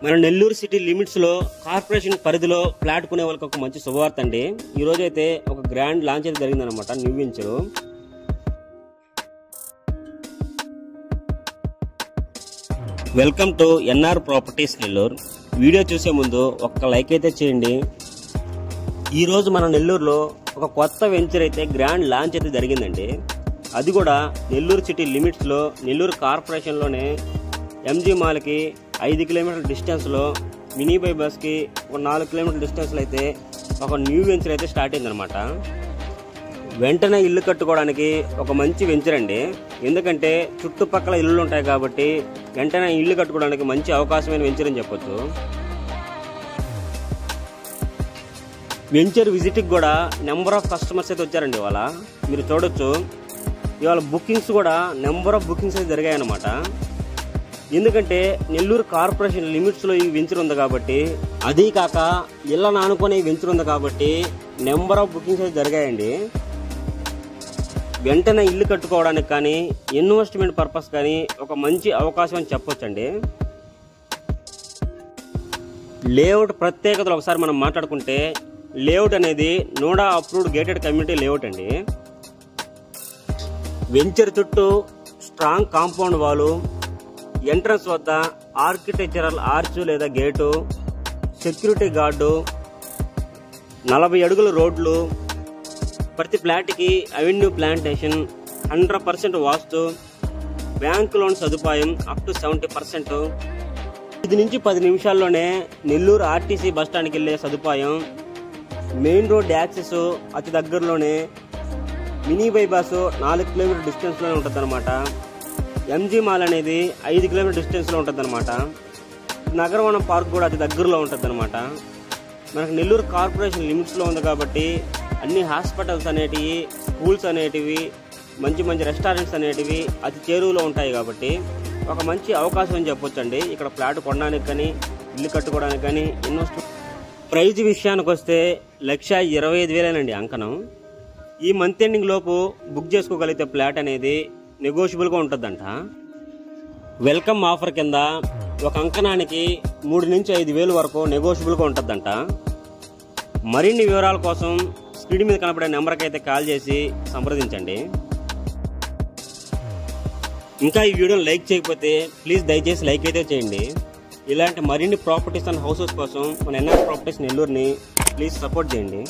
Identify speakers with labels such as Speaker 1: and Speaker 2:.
Speaker 1: మన Nellore city limits లో corporation పరిధిలో ఫ్లాట్ కొనే వాళ్ళకి ఒక మంచి శుభవార్త అండి. ఈ రోజు అయితే ఒక గ్రాండ్ లాంచ్ అయితే జరిగిందనమాట. New venture. Welcome to NR properties Nellore. Video చూసే ముందు ఒక్క లైక్ అయితే చేయండి. ఈ రోజు మన నెల్లూరులో ఒక కొత్త వెంచర్ అయితే గ్రాండ్ లాంచ్ అయితే జరిగిందండి. అది కూడా నెల్లూరు సిటీ లిమిట్స్ లో నెల్లూరు కార్పొరేషన్ లోనే ఎంజీ మాల్ కి 5 కిలోమీటర్ల డిస్టెన్స్ లో, మినీ బైపాస్ కి ఒక 4 కిలోమీటర్ల డిస్టెన్స్ లో అయితే ఒక న్యూ వెంచర్ అయితే స్టార్ట్ అయిందనమాట. వెంటనే ఇల్లు కట్టుకోవడానికి ఒక మంచి వెంచర్ అండి. ఎందుకంటే చుట్టుపక్కల ఇల్లులు ఉంటాయి కాబట్టి వెంటనే ఇల్లు కట్టుకోవడానికి మంచి అవకాశమైన వెంచర్ అని చెప్పొచ్చు. వెంచర్ విజిట్ కి కూడా నెంబర్ ఆఫ్ కస్టమర్స్ అయితే వచ్చారండి. ఇవాళ మీరు చూడొచ్చు, ఇవాళ బుకింగ్స్ కూడా నెంబర్ ఆఫ్ బుకింగ్స్ అయితే జరిగాయి అన్నమాట. ఎందుకంటే నెల్లూరు కార్పొరేషన్ లిమిట్స్ లో ఈ వెంచర్ ఉంది కాబట్టి, అదీ కాక ఇళ్ళ నానుకునే వెంచర్ ఉంది కాబట్టి నెంబర్ ఆఫ్ బుకింగ్స్ అయితే జరిగాయండి. వెంటనే ఇల్లు కట్టుకోవడానికి కానీ ఇన్వెస్ట్మెంట్ పర్పస్ కానీ ఒక మంచి అవకాశం అని చెప్పొచ్చండి. లేఅవుట్ ప్రత్యేకతలు ఒకసారి మనం మాట్లాడుకుంటే, లేఅవుట్ అనేది NUDA approved gated community layout అండి. వెంచర్ చుట్టూ స్ట్రాంగ్ కాంపౌండ్ వాలు, ఎంట్రన్స్ వద్ద ఆర్కిటెక్చరల్ ఆర్చ్ లేదా గేటు, సెక్యూరిటీ గార్డు, 40 అడుగుల రోడ్లు, ప్రతి ఫ్లాట్కి అవెన్యూ ప్లాంటేషన్, 100% వాస్తు, బ్యాంక్ లోన్ సదుపాయం అప్ టు 70%, 5 నుంచి 10 నిమిషాల్లోనే నెల్లూరు ఆర్టీసీ బస్టాండ్కి వెళ్లే సదుపాయం, మెయిన్ రోడ్ యాక్సెస్ అతి దగ్గరలోనే, మినీ బైపాస్ 4 కిలోమీటర్ డిస్టెన్స్ లోనే ఉంటుంది అనమాట. ఎంజీ మాల్ అనేది 5 కిలోమీటర్ డిస్టెన్స్ లో ఉంటుంది అనమాట. నగరవనం పార్క్ కూడా అతి దగ్గరలో ఉంటుంది అనమాట. మనకు నెల్లూరు కార్పొరేషన్ లిమిట్స్ లో ఉంది కాబట్టి అన్ని హాస్పిటల్స్ అనేటివి, స్కూల్స్ అనేటివి, మంచి మంచి రెస్టారెంట్స్ అనేటివి అతి చేరువలో ఉంటాయి కాబట్టి ఒక మంచి అవకాశం అని చెప్పొచ్చండి. ఇక్కడ ఫ్లాట్ కొనడానికి కానీ ఇల్లు కట్టుకోవడానికి కానీ ఇన్వెస్ట్మెంట్. ప్రైజ్ విషయానికి వస్తే 1,25,000 అంకణం. ఈ మంత్ ఎండింగ్ లోపు బుక్ చేసుకోగలిగితే ఫ్లాట్ అనేది నెగోషియబుల్ గా ఉంటుందంట. వెల్కమ్ ఆఫర్ కింద ఒక అంకణానికి 3 నుంచి 5,000 వరకు నెగోషియబుల్ గా ఉంటుందంట. మరిన్ని వివరాల కోసం స్క్రీన్ మీద కనపడే నెంబర్కి అయితే కాల్ చేసి సంప్రదించండి. ఇంకా ఈ వీడియోని లైక్ చేయకపోతే ప్లీజ్ దయచేసి లైక్ అయితే చేయండి. ఇలాంటి మరిన్ని ప్రాపర్టీస్ అండ్ హౌసెస్ కోసం మన ఎన్ఆర్ ప్రాపర్టీస్ నెల్లూరుని ప్లీజ్ సపోర్ట్ చేయండి.